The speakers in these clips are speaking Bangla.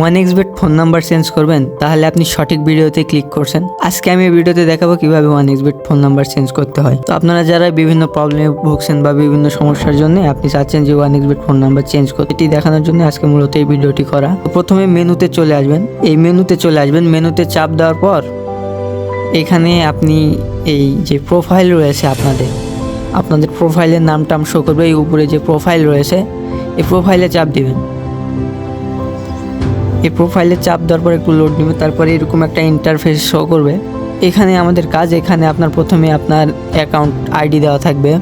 OneXBet ফোন নাম্বার চেঞ্জ করবেন, তাহলে আপনি সঠিক ভিডিওতে ক্লিক করছেন। আজকে আমি এই ভিডিওতে দেখাবো কিভাবে OneXBet ফোন নাম্বার চেঞ্জ করতে হয়। তো আপনারা যারা বিভিন্ন প্রবলেমে ভুগছেন বা বিভিন্ন সমস্যার জন্য আপনি চাচ্ছেন যে OneXBet ফোন নাম্বার চেঞ্জ করতে, এটি দেখানোর জন্য আজকে মূলত এই ভিডিওটি করা। তো প্রথমে মেনুতে চলে আসবেন, মেনুতে চাপ দেওয়ার পর এখানে আপনি এই যে প্রোফাইল রয়েছে আপনাদের প্রোফাইলের নামটা শো করবে। এই উপরে যে প্রোফাইল রয়েছে এই প্রোফাইলে চাপ দিবেন। এই প্রোফাইলে চাপ দেওয়ার পর একটু লোড নেবে, তারপরে এরকম একটা ইন্টারফেস শো করবে। এখানে আমাদের কাজ, এখানে আপনার প্রথমে আপনার অ্যাকাউন্ট আইডি দেওয়া থাকবে,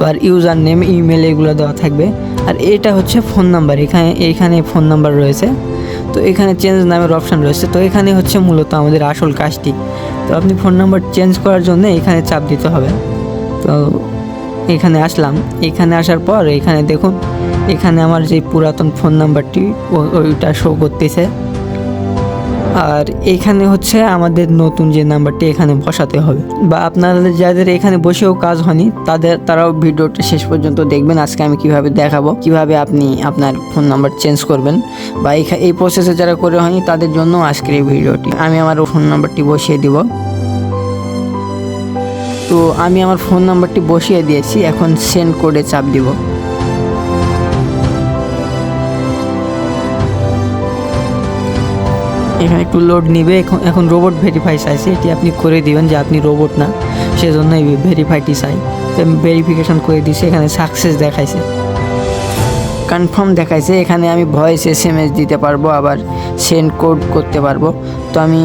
আর ইউজার নেম, ইমেল এগুলো দেওয়া থাকবে। আর এটা হচ্ছে ফোন নাম্বার, এখানে ফোন নাম্বার রয়েছে। তো এখানে চেঞ্জ নামের অপশান রয়েছে। তো এখানে হচ্ছে মূলত আমাদের আসল কাজটি। তো আপনি ফোন নাম্বার চেঞ্জ করার জন্য এখানে চাপ দিতে হবে। তো এখানে আসলাম, এখানে আসার পর এখানে দেখুন, এখানে আমার যে পুরাতন ফোন নাম্বারটি ওইটা শো করতেছে। আর এখানে হচ্ছে আমাদের নতুন যে নাম্বারটি এখানে বসাতে হবে। বা আপনাদের যাদের এখানে বসেও কাজ হয়নি তারাও ভিডিওটা শেষ পর্যন্ত দেখবেন। আজকে আমি কিভাবে দেখাবো কিভাবে আপনি আপনার ফোন নাম্বার চেঞ্জ করবেন, বা এই প্রসেসে যারা করে হয়নি তাদের জন্য আজকের এই ভিডিওটি। আমি আমার ফোন নাম্বারটি বসিয়ে দিব। তো আমি আমার ফোন নাম্বারটি বসিয়ে দিয়েছি, এখন সেন্ড কোডে চাপ দিব। এখানে একটু লোড নিবে। এখন রোবট ভেরিফাই চাইছে, এটি আপনি করে দিবেন যে আপনি রোবট না, সেজন্য এই ভেরিফাইটি চাই। তো আমি ভেরিফিকেশন করে দিয়েছি, এখানে সাকসেস দেখাইছে, কনফার্ম দেখাইছে। এখানে আমি ভয়েস SMS দিতে পারবো, আবার সেন্ড কোড করতে পারবো। তো আমি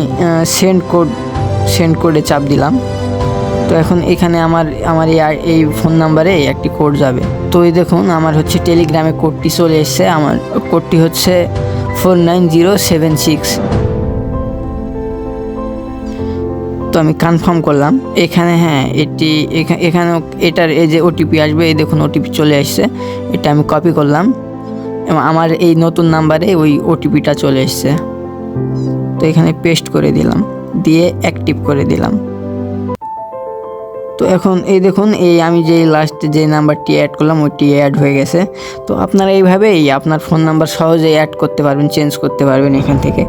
সেন্ড কোডে চাপ দিলাম। তো এখন এখানে আমার এই ফোন নাম্বারে একটি কোড যাবে। তো এই দেখুন, আমার হচ্ছে টেলিগ্রামে কোডটি চলে এসছে। আমার কোডটি হচ্ছে 49076। তো আমি কনফার্ম করলাম। এখানে এটার এই যে OTP আসবে, এই দেখুন OTP চলে আসছে। এটা আমি কপি করলাম এবং আমার এই নতুন নাম্বারে ওই OTPটা চলে এসছে। তো এখানে পেস্ট করে দিলাম, দিয়ে অ্যাক্টিভ করে দিলাম। তো এখন এই দেখুন, আমি যে লাস্টে যে নাম্বারটি অ্যাড করলাম ওইটি অ্যাড হয়ে গেছে। তো আপনারা এইভাবেই আপনার ফোন নাম্বার সহজেই অ্যাড করতে পারবেন, চেঞ্জ করতে পারবেন এখান থেকে।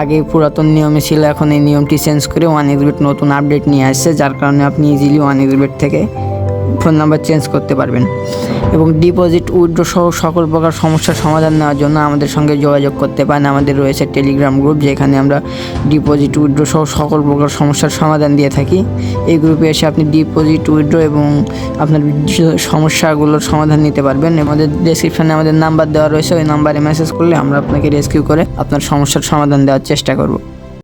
আগে পুরাতন নিয়মে ছিল, এখন এই নিয়মটি চেঞ্জ করে OneXBet নতুন আপডেট নিয়ে আসছে, যার কারণে আপনি ইজিলি OneXBet থেকে ফোন নাম্বার চেঞ্জ করতে পারবেন। এবং ডিপোজিট, উইথড্র সহ সকল প্রকার সমস্যার সমাধান নেওয়ার জন্য আমাদের সঙ্গে যোগাযোগ করতে পারেন। আমাদের রয়েছে টেলিগ্রাম গ্রুপ, যেখানে আমরা ডিপোজিট, উইথড্র সহ সকল প্রকার সমস্যার সমাধান দিয়ে থাকি। এই গ্রুপে এসে আপনি ডিপোজিট, উইথড্র এবং আপনার সমস্যাগুলোর সমাধান নিতে পারবেন। আমাদের ডেসক্রিপশনে আমাদের নাম্বার দেওয়া রয়েছে, ওই নাম্বারে মেসেজ করলে আমরা আপনাকে রেস্কিউ করে আপনার সমস্যার সমাধান দেওয়ার চেষ্টা করব।